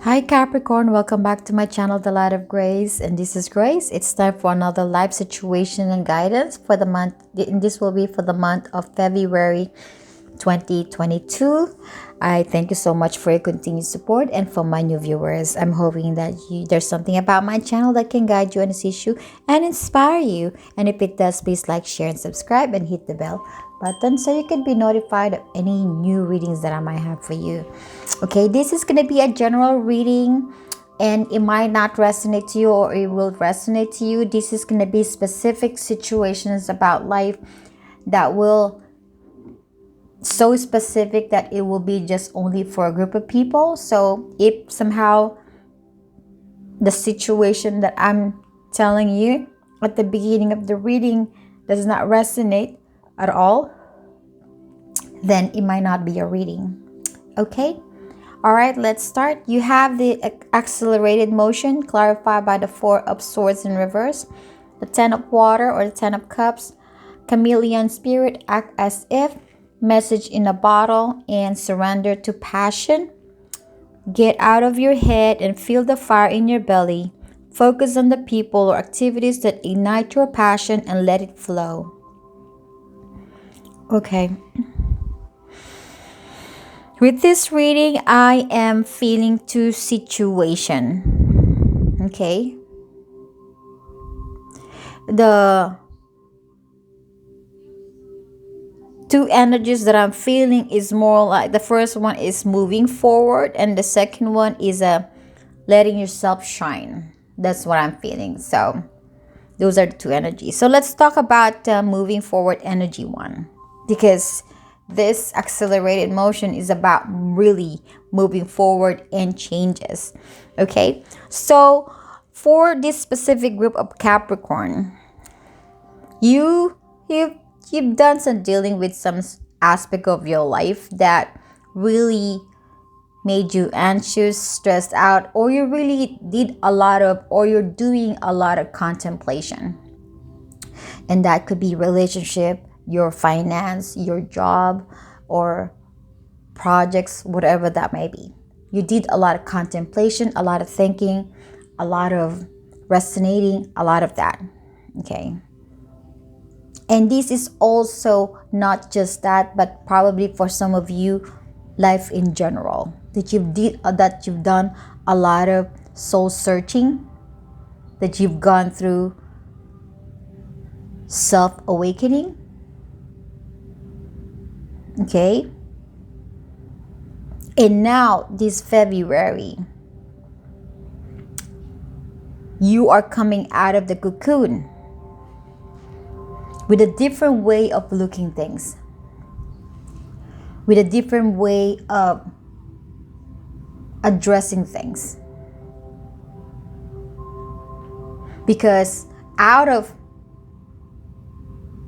Hi Capricorn, welcome back to my channel, The Light of Grace, and this is Grace. It's time for another life situation and guidance for the month. And this will be for the month of February 2022. I thank you so much for your continued support, and for my new viewers, I'm hoping that there's something about my channel that can guide you and assist you and inspire you. And if it does, please like, share, and subscribe, and hit the bell button so you can be notified of any new readings that I might have for you. Okay, this is going to be a general reading, and it might not resonate to you, or it will resonate to you. This is going to be specific situations about life that will so specific that it will be just only for a group of people. So if somehow the situation that I'm telling you at the beginning of the reading does not resonate at all, then it might not be your reading. Okay, all right, let's start. You have the accelerated motion clarified by the Four of Swords in reverse, the Ten of Water or the Ten of Cups, chameleon spirit, act as if, message in a bottle, and surrender to passion. Get out of your head and feel the fire in your belly. Focus on the people or activities that ignite your passion and let it flow. Okay. With this reading, I am feeling two situation. Okay. The two energies that I'm feeling is more like the first one is moving forward, and the second one is letting yourself shine. That's what I'm feeling. So those are the two energies. So let's talk about moving forward energy one, because this accelerated motion is about really moving forward and changes. Okay, so for this specific group of Capricorn, you've done some dealing with some aspect of your life that really made you anxious, stressed out, or you really did a lot of, or you're doing a lot of contemplation. And that could be relationship, your finance, your job, or projects, whatever that may be. You did a lot of contemplation, a lot of thinking, a lot of resonating, a lot of that. Okay. And this is also not just that, but probably for some of you, life in general, that you've done a lot of soul searching, that you've gone through self-awakening. Okay. And now this February, you are coming out of the cocoon with a different way of looking things, with a different way of addressing things. Because out of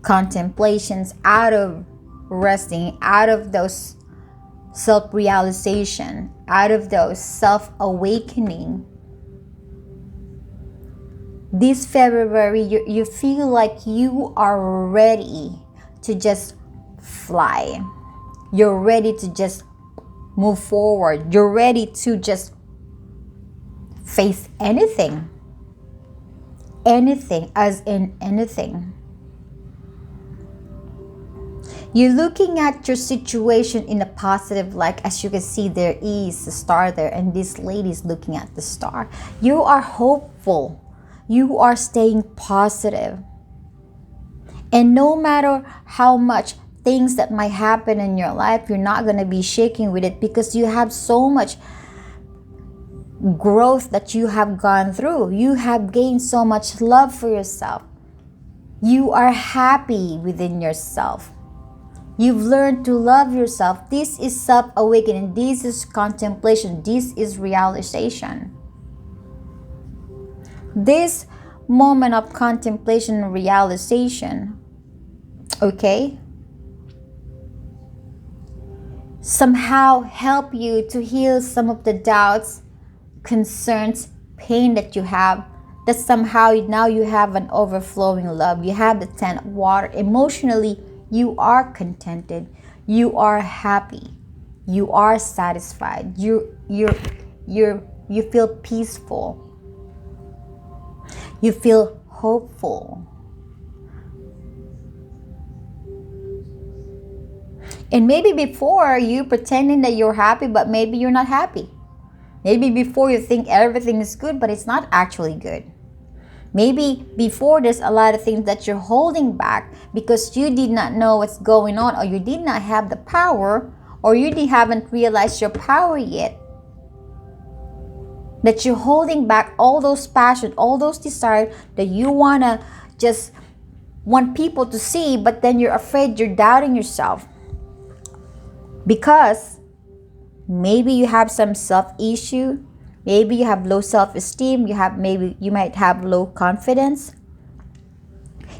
contemplations, out of resting, out of those self-realization, out of those self-awakening, this February, you feel like you are ready to just fly. You're ready to just move forward. You're ready to just face anything. Anything, as in anything. You're looking at your situation in a positive light. As you can see, there is a star there, and this lady is looking at the star. You are hopeful. You are staying positive. And no matter how much things that might happen in your life, you're not going to be shaking with it, because you have so much growth that you have gone through. You have gained so much love for yourself. You are happy within yourself. You've learned to love yourself. This is self-awakening. This is contemplation. This is realization. This moment of contemplation and realization, okay, somehow help you to heal some of the doubts, concerns, pain that you have, that somehow now you have an overflowing love. You have the Ten of Water. Emotionally, you are contented. You are happy. You are satisfied. You're you feel peaceful. You feel hopeful. And maybe before you pretending that you're happy, but maybe you're not happy. Maybe before you think everything is good, but it's not actually good. Maybe before there's a lot of things that you're holding back because you did not know what's going on, or you did not have the power, or you haven't realized your power yet. That you're holding back all those passion, all those desires that you just want people to see, but then you're afraid, you're doubting yourself. Because maybe you have some self-issue, maybe you have low self-esteem, maybe you might have low confidence.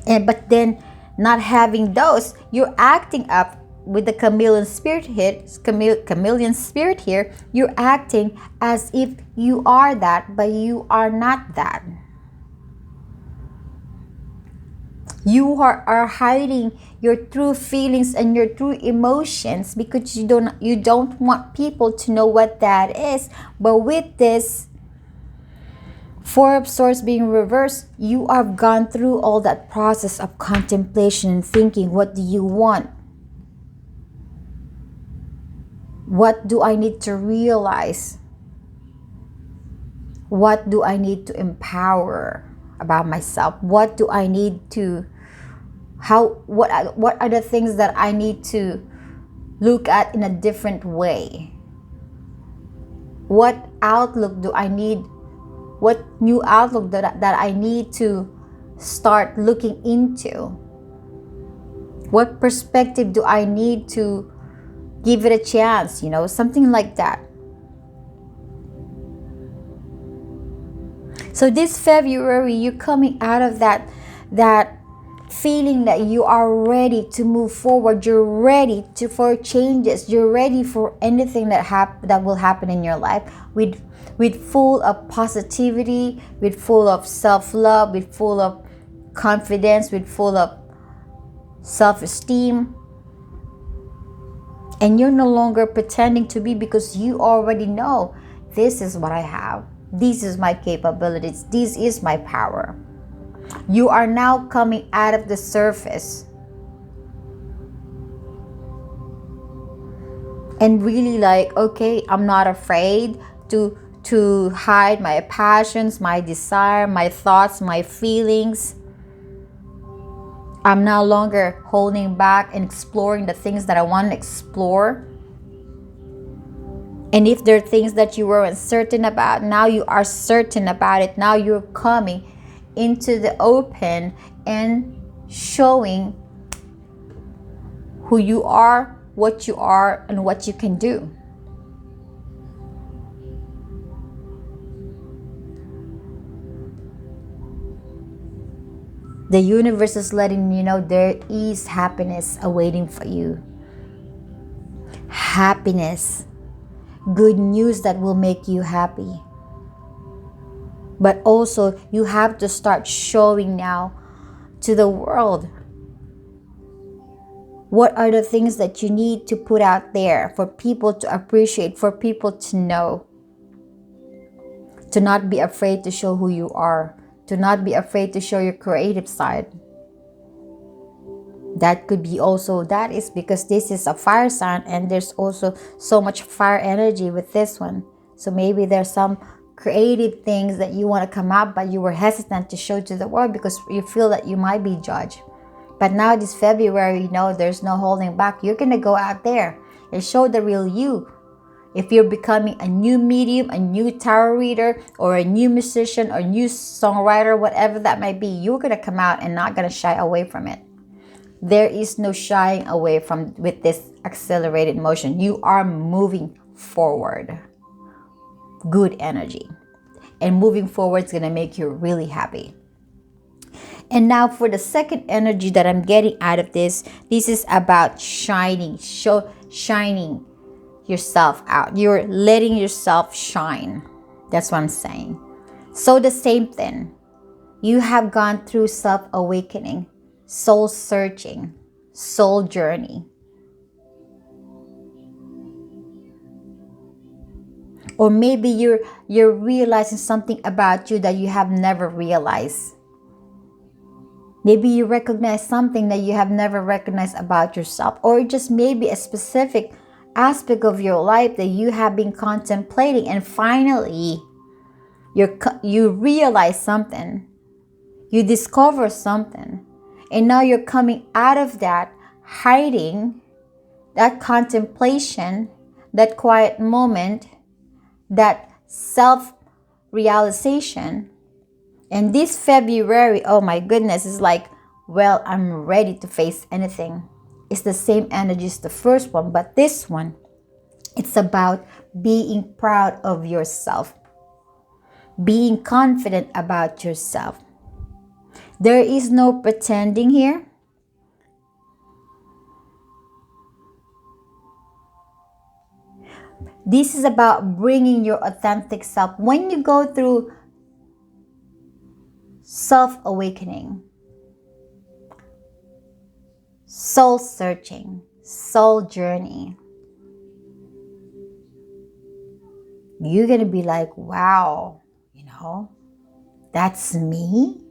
But then not having those, you're acting up with the chameleon spirit here. You're acting as if you are that, but you are not that. You are hiding your true feelings and your true emotions because you don't want people to know what that is. But with this Four of Swords being reversed, you have gone through all that process of contemplation and thinking, what do you want? What do I need to realize? What do I need to empower about myself? What do I need to, what are the things that I need to look at in a different way? What outlook do I need? What new outlook that I need to start looking into? What perspective do I need to give it a chance? Something like that. So this February, you're coming out of that feeling that you are ready to move forward. You're ready for changes. You're ready for anything that will happen in your life with full of positivity, with full of self-love, with full of confidence, with full of self-esteem. And you're no longer pretending to be, because you already know, this is what I have. This is my capabilities. This is my power. You are now coming out of the surface and really like, okay, I'm not afraid to hide my passions, my desire, my thoughts, my feelings. I'm no longer holding back and exploring the things that I want to explore. And if there are things that you were uncertain about, now you are certain about it. Now you're coming into the open and showing who you are, and what you can do. The universe is letting you know there is happiness awaiting for you. Happiness. Good news that will make you happy. But also, you have to start showing now to the world. What are the things that you need to put out there for people to appreciate, for people to know? To not be afraid to show who you are. To not be afraid to show your creative side. That could be also, that is because this is a fire sign and there's also so much fire energy with this one. So maybe there's some creative things that you want to come out, but you were hesitant to show to the world because you feel that you might be judged. But now this February, there's no holding back. You're going to go out there and show the real you. If you're becoming a new medium, a new tarot reader, or a new musician, or new songwriter, whatever that might be, you're going to come out and not going to shy away from it. There is no shying away from with this accelerated motion. You are moving forward. Good energy. And moving forward is going to make you really happy. And now for the second energy that I'm getting out of this is about shining. Shining yourself out. You're letting yourself shine. That's what I'm saying. So the same thing. You have gone through self-awakening, soul searching, soul journey. Or maybe you're realizing something about you that you have never realized. Maybe you recognize something that you have never recognized about yourself, or just maybe a specific aspect of your life that you have been contemplating, and finally you realize something, you discover something, and now you're coming out of that hiding, that contemplation, that quiet moment, that self realization. And this February, oh my goodness, is like, well, I'm ready to face anything. It's the same energy as the first one, but this one, it's about being proud of yourself, being confident about yourself. There is no pretending here. This is about bringing your authentic self. When you go through self-awakening, soul-searching, soul journey, you're going to be like, wow, that's me?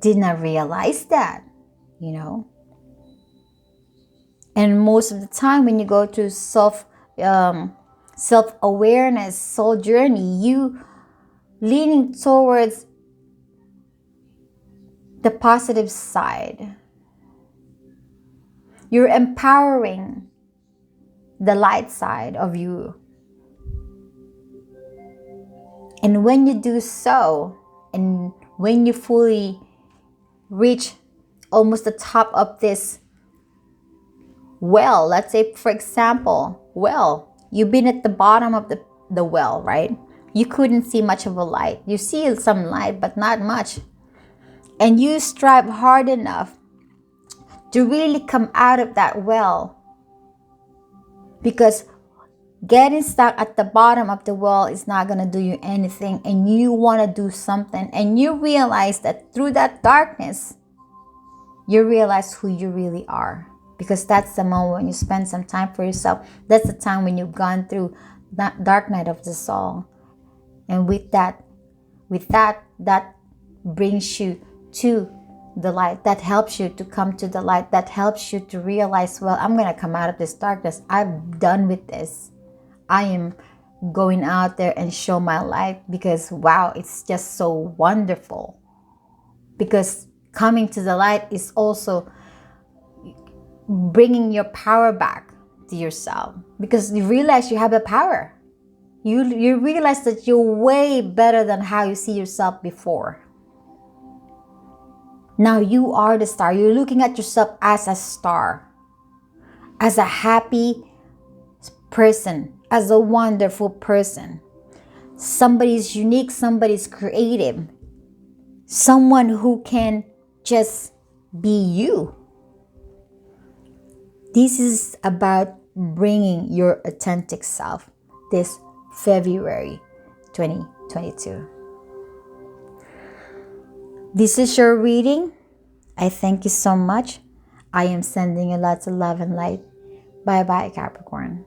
Didn't I realize that, And most of the time when you go to self-awareness, soul journey, you leaning towards the positive side. You're empowering the light side of you. And when you do so, and when you fully reach almost the top of this well, let's say, for example, you've been at the bottom of the well, right? You couldn't see much of a light. You see some light, but not much. And you strive hard enough to really come out of that well. Because getting stuck at the bottom of the well is not going to do you anything, and you want to do something, and you realize that through that darkness, you realize who you really are. Because that's the moment when you spend some time for yourself. That's the time when you've gone through that dark night of the soul. And with that brings you to the light. That helps you to come to the light. That helps you to realize, well, I'm going to come out of this darkness. I'm done with this. I am going out there and show my light, because wow, it's just so wonderful. Because coming to the light is also bringing your power back to yourself, because you realize you have the power. You realize that you're way better than how you see yourself before. Now you are the star. You're looking at yourself as a star, as a happy person, as a wonderful person. Somebody's unique, somebody's creative, someone who can just be you. This is about bringing your authentic self this February 2022. This is your reading. I thank you so much. I am sending you lots of love and light. Bye-bye, Capricorn.